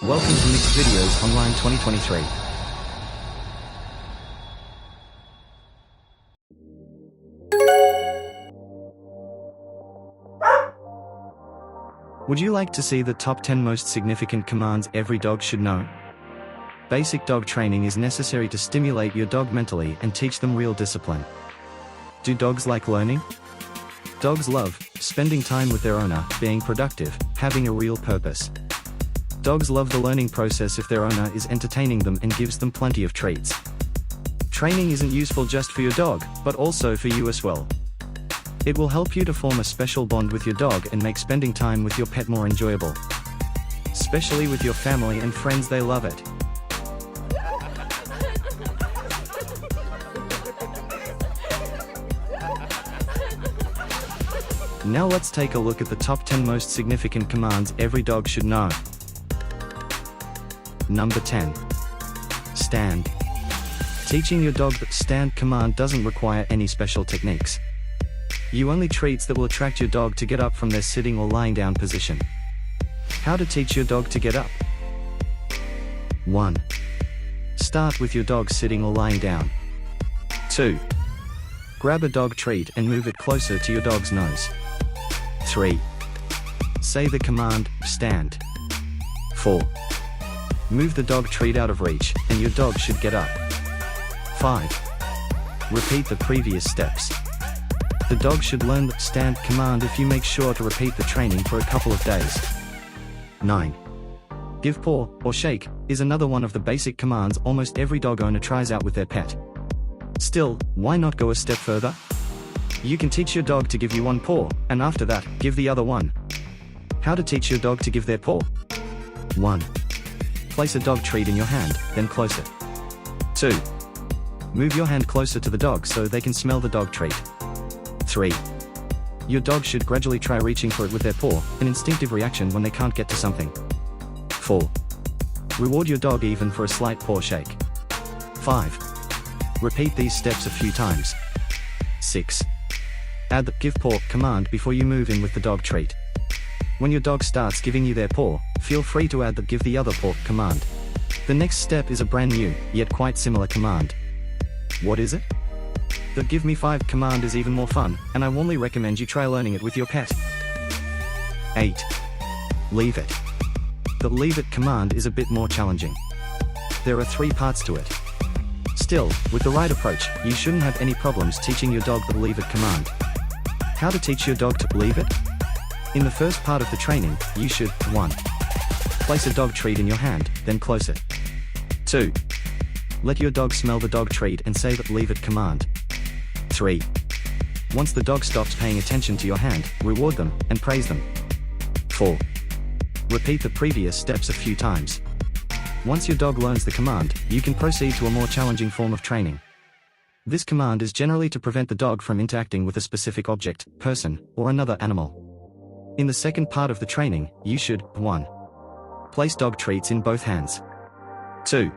Welcome to Mixed Videos Online 2023. Would you like to see the top 10 most significant commands every dog should know? Basic dog training is necessary to stimulate your dog mentally and teach them real discipline. Do dogs like learning? Dogs love spending time with their owner, being productive, having a real purpose. Dogs love the learning process if their owner is entertaining them and gives them plenty of treats. Training isn't useful just for your dog, but also for you as well. It will help you to form a special bond with your dog and make spending time with your pet more enjoyable. Especially with your family and friends, they love it. Now let's take a look at the top 10 most significant commands every dog should know. Number 10. Stand. Teaching your dog the stand command doesn't require any special techniques. You only treats that will attract your dog to get up from their sitting or lying down position. How to teach your dog to get up? 1. Start with your dog sitting or lying down. 2. Grab a dog treat and move it closer to your dog's nose. 3. Say the command, stand. 4. Move the dog treat out of reach, and your dog should get up. 5. Repeat the previous steps. The dog should learn the stand command if you make sure to repeat the training for a couple of days. 9. Give paw, or shake, is another one of the basic commands almost every dog owner tries out with their pet. Still, why not go a step further? You can teach your dog to give you one paw, and after that, give the other one. How to teach your dog to give their paw? 1. Place a dog treat in your hand, then close it. 2. Move your hand closer to the dog so they can smell the dog treat. 3. Your dog should gradually try reaching for it with their paw, an instinctive reaction when they can't get to something. 4. Reward your dog even for a slight paw shake. 5. Repeat these steps a few times. 6. Add the give paw command before you move in with the dog treat. When your dog starts giving you their paw, feel free to add the give the other paw command. The next step is a brand new, yet quite similar command. What is it? The give me 5 command is even more fun, and I warmly recommend you try learning it with your pet. 8. Leave it. The leave it command is a bit more challenging. There are 3 parts to it. Still, with the right approach, you shouldn't have any problems teaching your dog the leave it command. How to teach your dog to leave it? In the first part of the training, you should 1. Place a dog treat in your hand, then close it. 2. Let your dog smell the dog treat and say the leave it command. 3. Once the dog stops paying attention to your hand, reward them, and praise them. 4. Repeat the previous steps a few times. Once your dog learns the command, you can proceed to a more challenging form of training. This command is generally to prevent the dog from interacting with a specific object, person, or another animal. In the second part of the training, you should 1. Place dog treats in both hands. 2.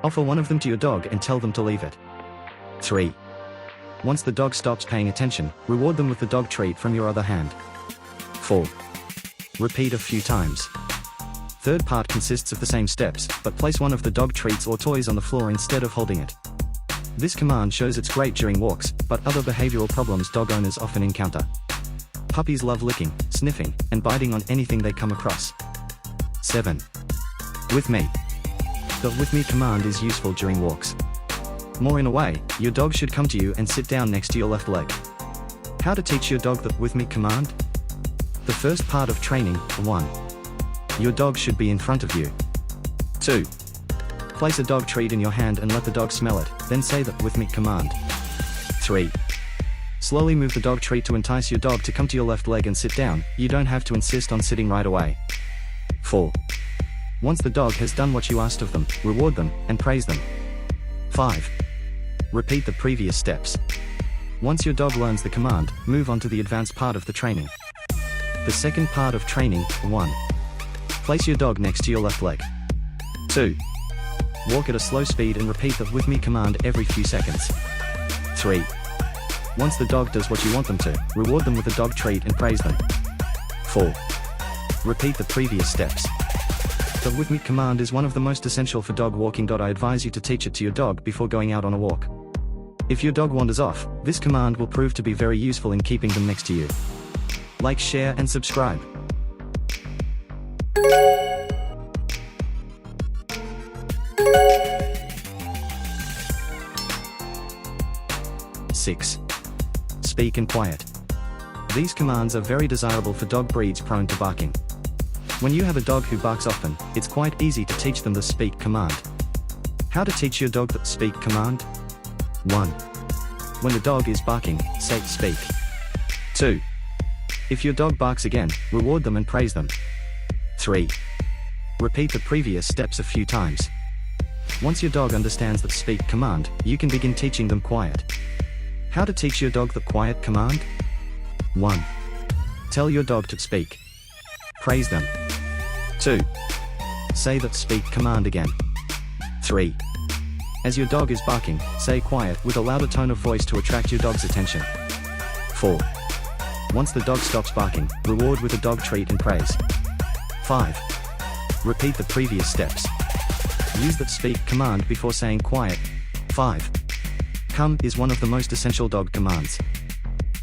Offer one of them to your dog and tell them to leave it. 3. Once the dog stops paying attention, reward them with the dog treat from your other hand. 4. Repeat a few times. Third part consists of the same steps, but place one of the dog treats or toys on the floor instead of holding it. This command shows it's great during walks, but other behavioral problems dog owners often encounter. Puppies love licking, sniffing, and biting on anything they come across. 7. With me. The with me command is useful during walks. More in a way, your dog should come to you and sit down next to your left leg. How to teach your dog the with me command? The first part of training, 1. Your dog should be in front of you. 2. Place a dog treat in your hand and let the dog smell it, then say the with me command. 3. Slowly move the dog treat to entice your dog to come to your left leg and sit down, you don't have to insist on sitting right away. 4. Once the dog has done what you asked of them, reward them, and praise them. 5. Repeat the previous steps. Once your dog learns the command, move on to the advanced part of the training. The second part of training, 1. Place your dog next to your left leg. 2. Walk at a slow speed and repeat the with me command every few seconds. 3. Once the dog does what you want them to, reward them with a dog treat and praise them. 4. Repeat the previous steps. The with me command is one of the most essential for dog walking. I advise you to teach it to your dog before going out on a walk. If your dog wanders off, this command will prove to be very useful in keeping them next to you. Like, share and subscribe. Six. Speak and quiet. These commands are very desirable for dog breeds prone to barking. When you have a dog who barks often, it's quite easy to teach them the speak command. How to teach your dog the speak command? 1. When the dog is barking, say speak. 2. If your dog barks again, reward them and praise them. 3. Repeat the previous steps a few times. Once your dog understands the speak command, you can begin teaching them quiet. How to teach your dog the quiet command? 1. Tell your dog to speak. Praise them. 2. Say that speak command again. 3. As your dog is barking, say quiet with a louder tone of voice to attract your dog's attention. 4. Once the dog stops barking, reward with a dog treat and praise. 5. Repeat the previous steps. Use that speak command before saying quiet. 5. Come is one of the most essential dog commands.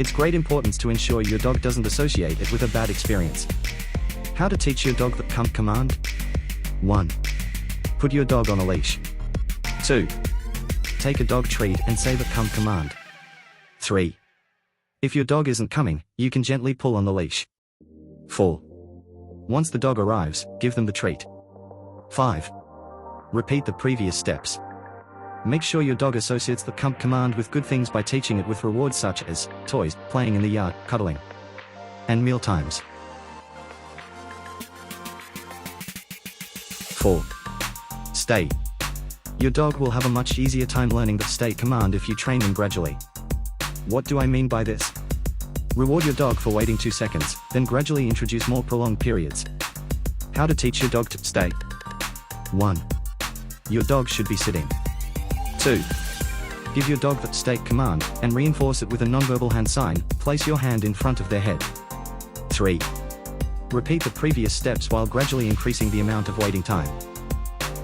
It's great importance to ensure your dog doesn't associate it with a bad experience. How to teach your dog the come command? 1. Put your dog on a leash. 2. Take a dog treat and say the come command. 3. If your dog isn't coming, you can gently pull on the leash. 4. Once the dog arrives, give them the treat. 5. Repeat the previous steps. Make sure your dog associates the come command with good things by teaching it with rewards such as toys, playing in the yard, cuddling, and meal times. 4. Stay. Your dog will have a much easier time learning the stay command if you train them gradually. What do I mean by this? Reward your dog for waiting 2 seconds, then gradually introduce more prolonged periods. How to teach your dog to stay? 1. Your dog should be sitting. 2. Give your dog the stay command, and reinforce it with a nonverbal hand sign. Place your hand in front of their head. 3. Repeat the previous steps while gradually increasing the amount of waiting time.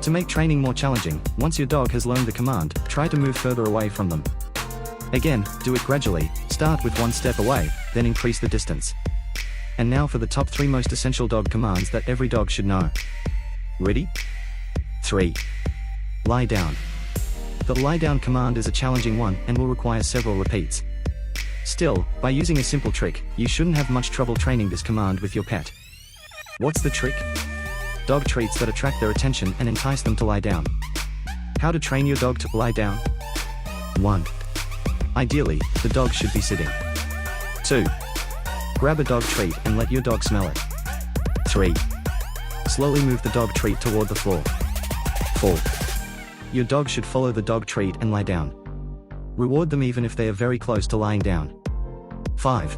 To make training more challenging, once your dog has learned the command, try to move further away from them. Again, do it gradually, start with 1 step away, then increase the distance. And now for the top 3 most essential dog commands that every dog should know. Ready? 3. Lie down. The lie down command is a challenging one and will require several repeats. Still, by using a simple trick, you shouldn't have much trouble training this command with your pet. What's the trick? Dog treats that attract their attention and entice them to lie down. How to train your dog to lie down? 1. Ideally, the dog should be sitting. 2. Grab a dog treat and let your dog smell it. 3. Slowly move the dog treat toward the floor. 4. Your dog should follow the dog treat and lie down. Reward them even if they are very close to lying down. 5.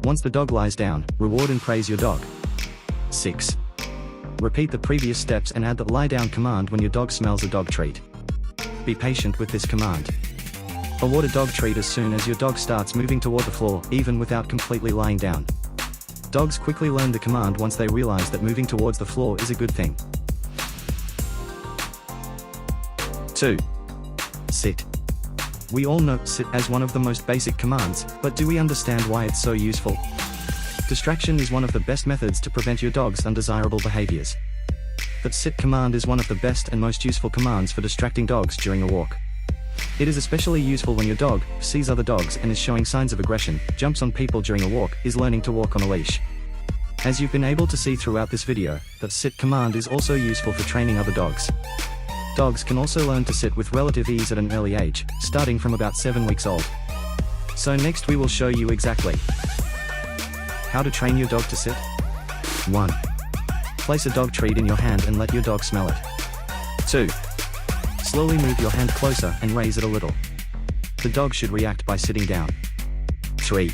Once the dog lies down, reward and praise your dog. 6. Repeat the previous steps and add the lie down command when your dog smells a dog treat. Be patient with this command. Award a dog treat as soon as your dog starts moving toward the floor, even without completely lying down. Dogs quickly learn the command once they realize that moving towards the floor is a good thing. 2. Sit. We all know sit as one of the most basic commands, but do we understand why it's so useful? Distraction is one of the best methods to prevent your dog's undesirable behaviors. The sit command is one of the best and most useful commands for distracting dogs during a walk. It is especially useful when your dog sees other dogs and is showing signs of aggression, jumps on people during a walk, is learning to walk on a leash. As you've been able to see throughout this video, the sit command is also useful for training other dogs. Dogs can also learn to sit with relative ease at an early age, starting from about 7 weeks old. So next we will show you exactly how to train your dog to sit. 1. Place a dog treat in your hand and let your dog smell it. 2. Slowly move your hand closer and raise it a little. The dog should react by sitting down. 3.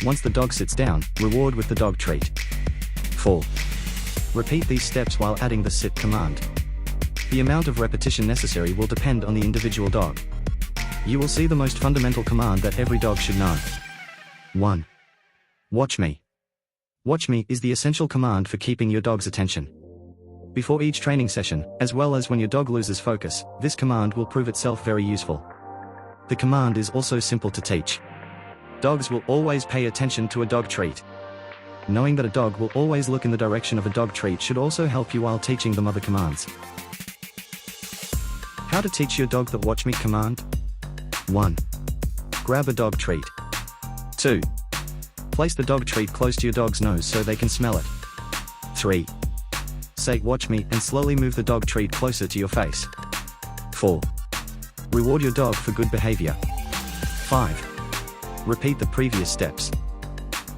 Once the dog sits down, reward with the dog treat. 4. Repeat these steps while adding the sit command. The amount of repetition necessary will depend on the individual dog. You will see the most fundamental command that every dog should know. 1. Watch me. Watch me is the essential command for keeping your dog's attention. Before each training session, as well as when your dog loses focus, this command will prove itself very useful. The command is also simple to teach. Dogs will always pay attention to a dog treat. Knowing that a dog will always look in the direction of a dog treat should also help you while teaching them other commands. How to teach your dog the watch me command? 1. Grab a dog treat. 2. Place the dog treat close to your dog's nose so they can smell it. 3. Say watch me and slowly move the dog treat closer to your face. 4. Reward your dog for good behavior. 5. Repeat the previous steps.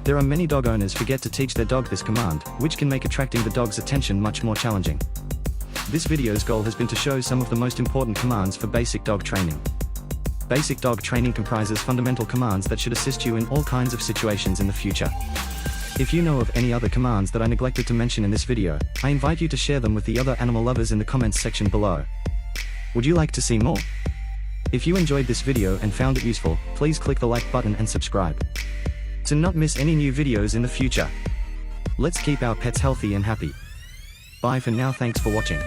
There are many dog owners forget to teach their dog this command, which can make attracting the dog's attention much more challenging. This video's goal has been to show some of the most important commands for basic dog training. Basic dog training comprises fundamental commands that should assist you in all kinds of situations in the future. If you know of any other commands that I neglected to mention in this video, I invite you to share them with the other animal lovers in the comments section below. Would you like to see more? If you enjoyed this video and found it useful, please click the like button and subscribe to not miss any new videos in the future. Let's keep our pets healthy and happy. Bye for now, thanks for watching.